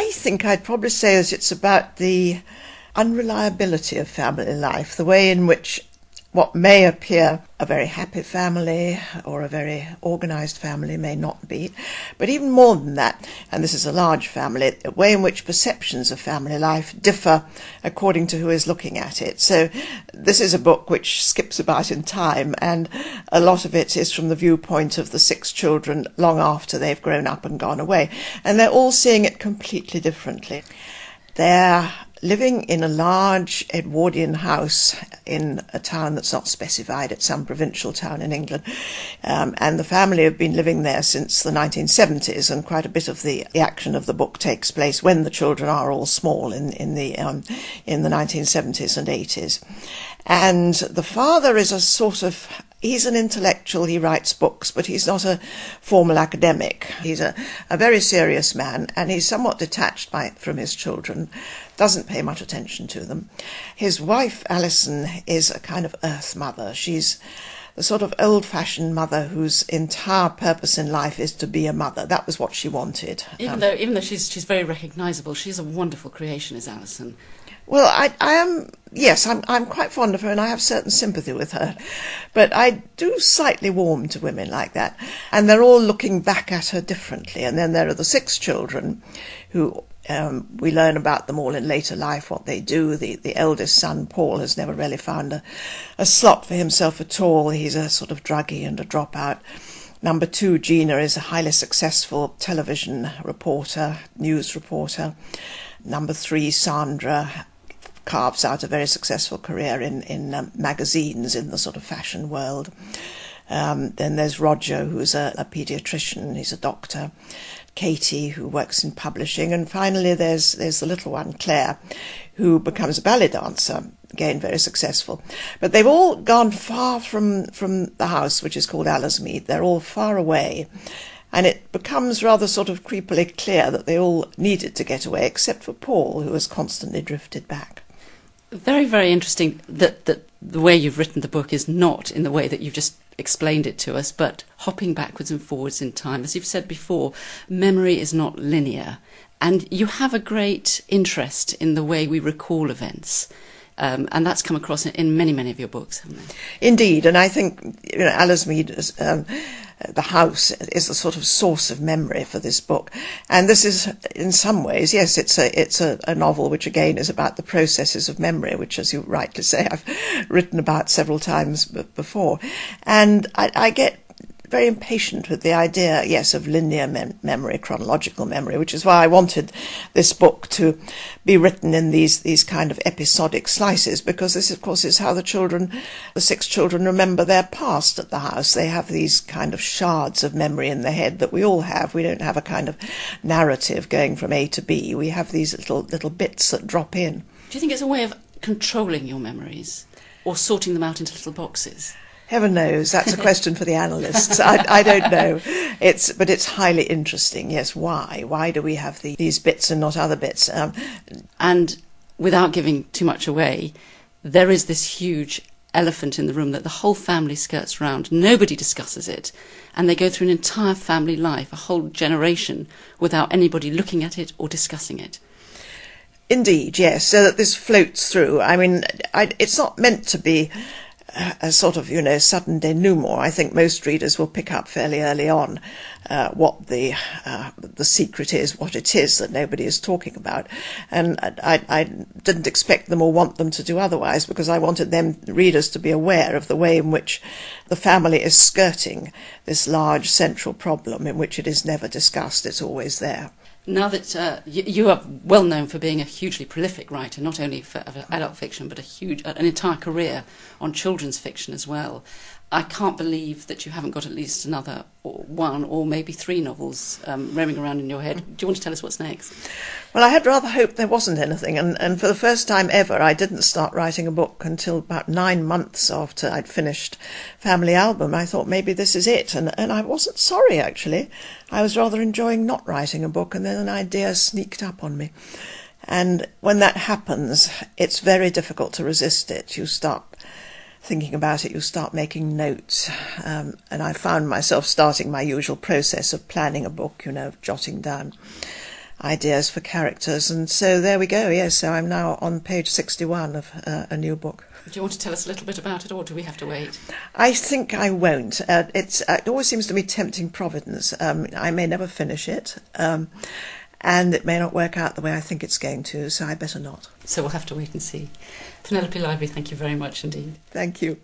I think I'd probably say that it's about the unreliability of family life, the way in which what may appear a very happy family or a very organised family may not be. But even more than that, and this is a large family, the way in which perceptions of family life differ according to who is looking at it. So this is a book which skips about in time, and a lot of it is from the viewpoint of the 6 children long after they've grown up and gone away. And they're all seeing it completely differently. They're living in a large Edwardian house in a town that's not specified. It's some provincial town in England. And the family have been living there since the 1970s, and quite a bit of the action of the book takes place when the children are all small in the 1970s and 80s. And the father is a sort of... He's an intellectual, he writes books, but he's not a formal academic. He's a very serious man, and he's somewhat detached from his children, doesn't pay much attention to them. His wife, Alison, is a kind of earth mother. She's the sort of old-fashioned mother whose entire purpose in life is to be a mother. That was what she wanted. Even though she's very recognisable, she's a wonderful creation, is Alison. Well, I'm quite fond of her, and I have certain sympathy with her. But I do slightly warm to women like that. And they're all looking back at her differently. And then there are the 6 children who we learn about them all in later life, what they do. The eldest son, Paul, has never really found a slot for himself at all. He's a sort of druggie and a dropout. Number 2, Gina, is a highly successful television reporter, news reporter. Number 3, Sandra, carves out a very successful career in magazines in the sort of fashion world. Then there's Roger, who's a paediatrician, he's a doctor. Katie, who works in publishing. And finally there's the little one, Claire, who becomes a ballet dancer, again very successful. But they've all gone far from the house, which is called Allersmead. They're all far away. And it becomes rather sort of creepily clear that they all needed to get away, except for Paul, who has constantly drifted back. Very, very interesting that the way you've written the book is not in the way that you've just explained it to us, but hopping backwards and forwards in time. As you've said before, memory is not linear, and you have a great interest in the way we recall events. And that's come across in many, many of your books, haven't they? Indeed, and I think Allersmead, the house, is the sort of source of memory for this book. And this is, in some ways, yes, it's a novel which again is about the processes of memory, which, as you rightly say, I've written about several times before. And I get very impatient with the idea, yes, of linear memory, chronological memory, which is why I wanted this book to be written in these kind of episodic slices, because this, of course, is how the 6 children remember their past at the house. They have these kind of shards of memory in their head that we all have. We don't have a kind of narrative going from A to B. We have these little bits that drop in. Do you think it's a way of controlling your memories, or sorting them out into little boxes? Heaven knows, that's a question for the analysts. I don't know. But it's highly interesting. Yes, why? Why do we have these bits and not other bits? And without giving too much away, there is this huge elephant in the room that the whole family skirts around. Nobody discusses it. And they go through an entire family life, a whole generation, without anybody looking at it or discussing it. Indeed, yes, so that this floats through. I mean, it's not meant to be a sort of, sudden denouement. I think most readers will pick up fairly early on what the secret is, what it is that nobody is talking about. And I didn't expect them or want them to do otherwise, because I wanted readers to be aware of the way in which the family is skirting this large central problem in which it is never discussed. It's always there. Now that you are well known for being a hugely prolific writer, not only for adult fiction, but an entire career on children's fiction as well, I can't believe that you haven't got at least another 1 or maybe 3 novels roaming around in your head. Do you want to tell us what's next? Well, I had rather hoped there wasn't anything, and for the first time ever I didn't start writing a book until about 9 months after I'd finished Family Album. I thought maybe this is it, and I wasn't sorry, actually. I was rather enjoying not writing a book, and then an idea sneaked up on me. And when that happens, it's very difficult to resist it. You start thinking about it, you start making notes, and I found myself starting my usual process of planning a book, of jotting down ideas for characters. And so there we go, yes, so I'm now on page 61 of a new book. Do you want to tell us a little bit about it, or do we have to wait? I think I won't. It always seems to me tempting Providence. I may never finish it, and it may not work out the way I think it's going to, so I better not. So we'll have to wait and see. Penelope Lively, thank you very much indeed. Thank you.